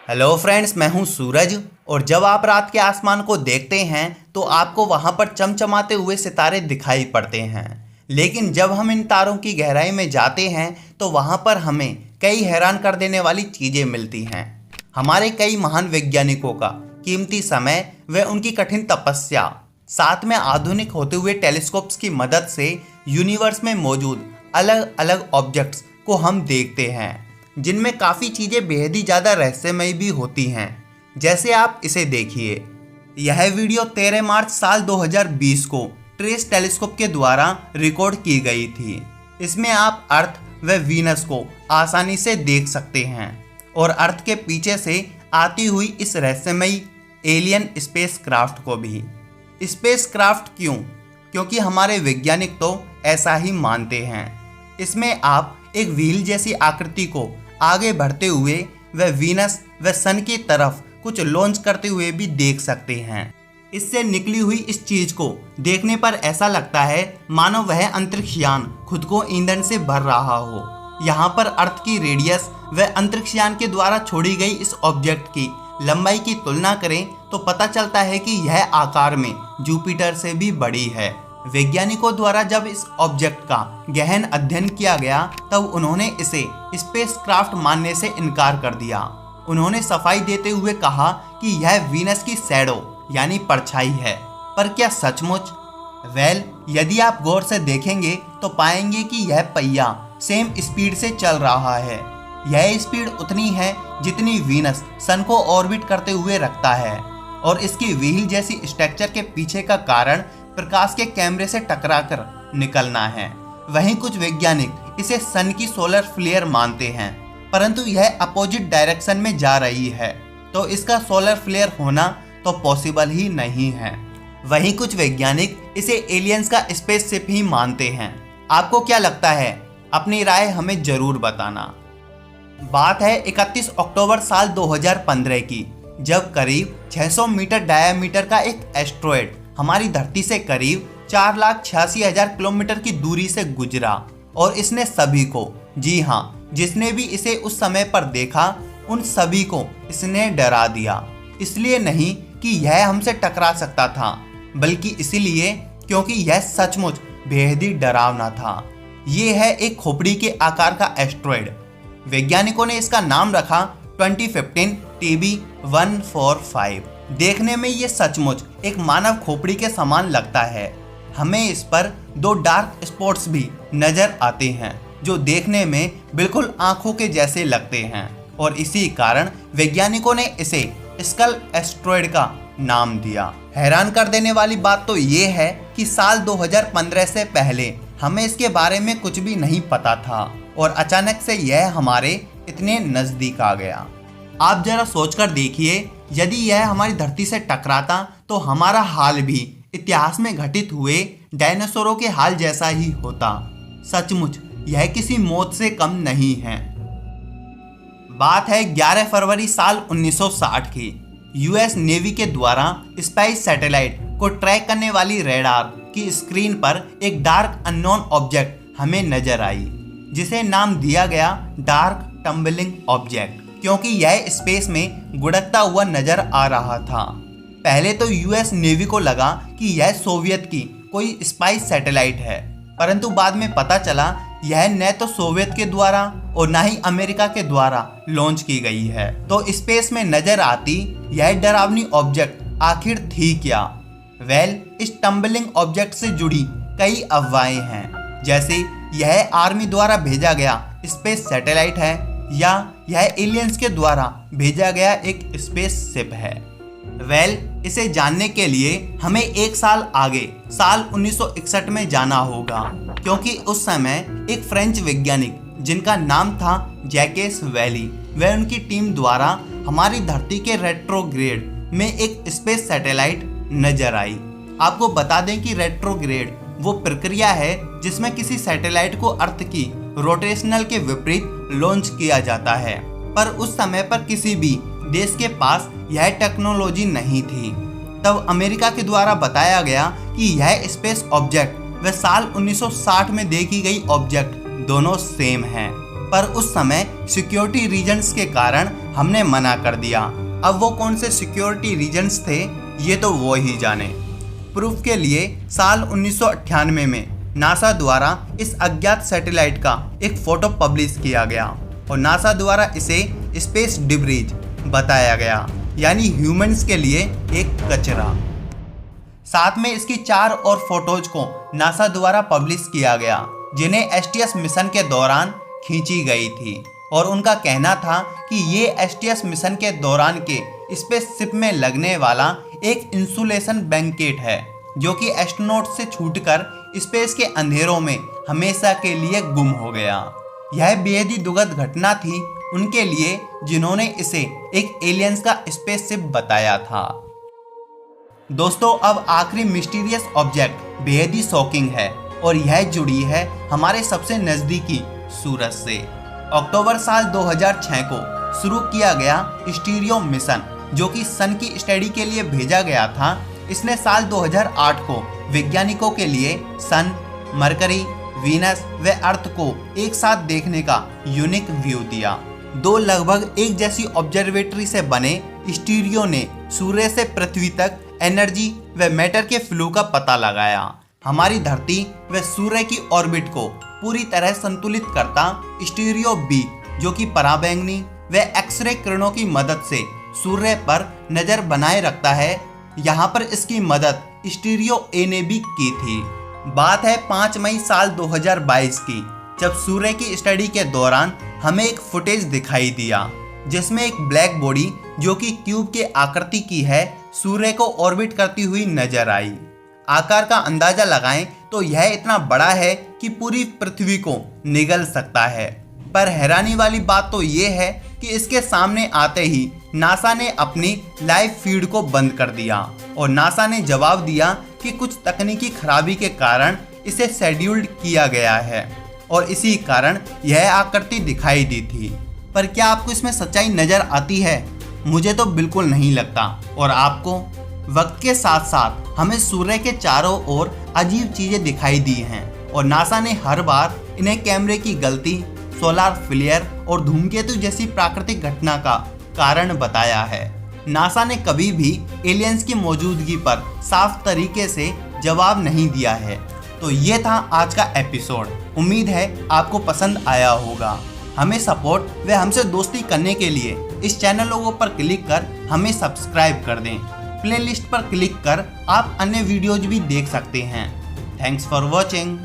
Hello friends, मैं हूं सूरज। और जब आप रात के आसमान को देखते हैं तो आपको वहां पर चमचमाते हुए सितारे दिखाई पड़ते हैं। लेकिन जब हम इन तारों की गहराई में जाते हैं तो वहां पर हमें कई हैरान कर देने वाली चीज़ें मिलती हैं। हमारे कई महान वैज्ञानिकों का कीमती समय व उनकी कठिन तपस्या, साथ में आधुनिक होते हुए टेलीस्कोप्स की मदद से यूनिवर्स में मौजूद अलग अलग ऑब्जेक्ट्स को हम देखते हैं, जिनमें काफ़ी चीज़ें बेहद ही ज़्यादा रहस्यमयी भी होती हैं। जैसे आप इसे देखिए। यह वीडियो 13 मार्च साल 2020 को ट्रेस टेलीस्कोप के द्वारा रिकॉर्ड की गई थी। इसमें आप अर्थ व वीनस को आसानी से देख सकते हैं और अर्थ के पीछे से आती हुई इस रहस्यमयी एलियन स्पेसक्राफ्ट को भी। स्पेसक्राफ्ट क्यों? क्योंकि हमारे वैज्ञानिक तो ऐसा ही मानते हैं। इसमें आप एक व्हील जैसी आकृति को आगे बढ़ते हुए व वीनस व सन की तरफ कुछ लॉन्च करते हुए भी देख सकते हैं। इससे निकली हुई इस चीज को देखने पर ऐसा लगता है मानो वह अंतरिक्षयान खुद को ईंधन से भर रहा हो। यहाँ पर अर्थ की रेडियस व अंतरिक्षयान के द्वारा छोड़ी गई इस ऑब्जेक्ट की लंबाई की तुलना करें तो पता चलता है कि यह आकार में जुपिटर से भी बड़ी है। वैज्ञानिकों द्वारा जब इस ऑब्जेक्ट का गहन अध्ययन किया गया तब उन्होंने इसे स्पेसक्राफ्ट मानने से इनकार कर दिया। उन्होंने सफाई देते हुए कहा कि यह वीनस की शैडो यानी परछाई है। पर क्या सचमुच? यदि आप गौर से देखेंगे तो पाएंगे कि यह पहिया सेम स्पीड से चल रहा है। यह स्पीड उतनी है जितनी वीनस सन को ऑर्बिट करते हुए रखता है। और इसकी व्हील जैसी स्ट्रक्चर के पीछे का कारण प्रकाश के कैमरे से टकराकर निकलना है। वहीं कुछ वैज्ञानिक इसे सन की सोलर फ्लेयर मानते हैं, परंतु यह अपोजिट डायरेक्शन में जा रही है, तो इसका सोलर फ्लेयर होना तो पॉसिबल ही नहीं है। वहीं कुछ वैज्ञानिक इसे एलियंस का स्पेसशिप ही मानते हैं। आपको क्या लगता है? अपनी राय हमें जरूर बताना। बात है 31 अक्टूबर साल 2015 की, जब करीब 600 मीटर डायामीटर का एक एस्ट्रॉयड हमारी धरती से करीब 4,86,000 किलोमीटर की दूरी से गुजरा और इसने सभी को, जी हाँ, जिसने भी इसे उस समय पर देखा उन सभी को इसने डरा दिया। इसलिए नहीं कि यह हमसे टकरा सकता था, बल्कि इसीलिए क्योंकि यह सचमुच बेहद ही डरावना था। ये है एक खोपड़ी के आकार का एस्ट्रॉयड। वैज्ञानिकों ने इसका नाम रखा 2015 TB145। देखने में ये सचमुच एक मानव खोपड़ी के समान लगता है। हमें इस पर 2 डार्क स्पॉट्स भी नजर आते हैं जो देखने में बिल्कुल आंखों के जैसे लगते हैं, और इसी कारण वैज्ञानिकों ने इसे स्कल एस्ट्रॉयड का नाम दिया। हैरान कर देने वाली बात तो ये है कि साल 2015 से पहले हमें इसके बारे में कुछ भी नहीं पता था और अचानक से यह हमारे इतने नज़दीक आ गया। आप जरा सोचकर देखिए, यदि यह हमारी धरती से टकराता तो हमारा हाल भी इतिहास में घटित हुए डायनासोरों के हाल जैसा ही होता। सचमुच यह किसी मौत से कम नहीं है। बात है 11 फरवरी साल 1960 की। यूएस नेवी के द्वारा स्पाइस सैटेलाइट को ट्रैक करने वाली रेडार की स्क्रीन पर एक डार्क अननोन ऑब्जेक्ट हमें नजर आई, जिसे नाम दिया गया डार्क टम्बलिंग ऑब्जेक्ट, क्योंकि यह स्पेस में गुड़कता हुआ नजर आ रहा था। पहले तो यूएस नेवी को लगा कि यह सोवियत की कोई स्पाइस सैटेलाइट है, परंतु बाद में पता चला यह न तो सोवियत के द्वारा और न ही अमेरिका के द्वारा लॉन्च की गई है। तो स्पेस में नजर आती यह डरावनी ऑब्जेक्ट आखिर थी क्या? इस टम्बलिंग ऑब्जेक्ट से जुड़ी कई अफवाहें हैं, जैसे यह आर्मी द्वारा भेजा गया स्पेस सैटेलाइट है या यह एलियंस के द्वारा भेजा गया एक स्पेस शिप है। इसे जानने के लिए हमें एक साल आगे साल 1961 में जाना होगा, क्योंकि उस समय एक फ्रेंच वैज्ञानिक जिनका नाम था जैकेस वैली व उनकी टीम द्वारा हमारी धरती के रेट्रोग्रेड में एक स्पेस सैटेलाइट नजर आई। आपको बता दें कि रेट्रोग्रेड वो प्रक्रिया है जिसमें किसी सैटेलाइट को अर्थ की रोटेशनल के विपरीत लॉन्च किया जाता है, पर उस समय पर किसी भी देश के पास यह टेक्नोलॉजी नहीं थी। तब अमेरिका के द्वारा बताया गया कि यह स्पेस ऑब्जेक्ट व साल 1960 में देखी गई ऑब्जेक्ट दोनों सेम हैं, पर उस समय सिक्योरिटी रीजंस के कारण हमने मना कर दिया। अब वो कौन से सिक्योरिटी रीजंस थे ये तो वो ही जाने। प्रूफ के लिए साल 1998 में नासा द्वारा इस अज्ञात सैटेलाइट का एक फोटो पब्लिश किया गया और नासा द्वारा इसे स्पेस डिब्रीज बताया गया, यानी ह्यूमंस के लिए एक कचरा। साथ में इसकी 4 और फोटोज को नासा द्वारा पब्लिश किया गया, जिन्हें एसटीएस मिशन के दौरान खींची गई थी और उनका कहना था कि ये एसटीएस मिशन के दौरान के स्पेसशिप में लगने वाला एक इंसुलेशन ब्लैंकेट है, जो कि एस्ट्रोनॉट से छूटकर स्पेस के अंधेरों में हमेशा के लिए गुम हो गया। यह बेहद ही दुखद घटना थी उनके लिए, जिन्होंने इसे एक एलियंस का स्पेसशिप बताया था। दोस्तों, अब आखिरी मिस्टीरियस ऑब्जेक्ट बेहद ही शॉकिंग है और यह जुड़ी है हमारे सबसे नज़दीकी सूरज से। अक्टूबर साल 2006 को शुरू किया गया स्टीरियो मिशन, जो कि सन की स्टडी के लिए भेजा गया था, इसने साल 2008 को वैज्ञानिकों के लिए सन, मरकरी, वीनस व अर्थ को एक साथ देखने का यूनिक व्यू दिया। 2 लगभग एक जैसी ऑब्जर्वेटरी से बने स्टीरियो ने सूर्य से पृथ्वी तक एनर्जी व मैटर के फ्लो का पता लगाया। हमारी धरती व सूर्य की ऑर्बिट को पूरी तरह संतुलित करता स्टीरियो बी, जो कि पराबैंगनी व एक्सरे किरणों की मदद से सूर्य पर नजर बनाए रखता है, यहाँ पर इसकी मदद स्टीरियो ए ने भी की थी। बात है 5 मई साल 2022 की, जब सूर्य की स्टडी के दौरान हमें एक फुटेज दिखाई दिया, जिसमें एक ब्लैक बॉडी जो कि क्यूब के आकृति की है सूर्य को ऑर्बिट करती हुई नजर आई। आकार का अंदाजा लगाएं तो यह इतना बड़ा है कि पूरी पृथ्वी को निगल सकता है। पर हैरानी वाली बात तो ये है कि इसके सामने आते ही नासा ने अपनी लाइव फीड को बंद कर दिया और नासा ने जवाब दिया कि कुछ तकनीकी खराबी के कारण इसे शेड्यूल्ड किया गया है और इसी कारण यह आकृति दिखाई दी थी। पर क्या आपको इसमें सच्चाई नज़र आती है? मुझे तो बिल्कुल नहीं लगता। और आपको? वक्त के साथ साथ हमें सूर्य के चारों ओर अजीब चीज़ें दिखाई दी हैं और नासा ने हर बार इन्हें कैमरे की गलती, सोलार फ्लेयर और धूमकेतु जैसी प्राकृतिक घटना का कारण बताया है। नासा ने कभी भी एलियंस की मौजूदगी पर साफ तरीके से जवाब नहीं दिया है। तो ये था आज का एपिसोड। उम्मीद है आपको पसंद आया होगा। हमें सपोर्ट व हमसे दोस्ती करने के लिए इस चैनल लोगों पर क्लिक कर हमें सब्सक्राइब कर दें। प्लेलिस्ट पर क्लिक कर आप अन्य वीडियोज भी देख सकते हैं। Thanks for watching.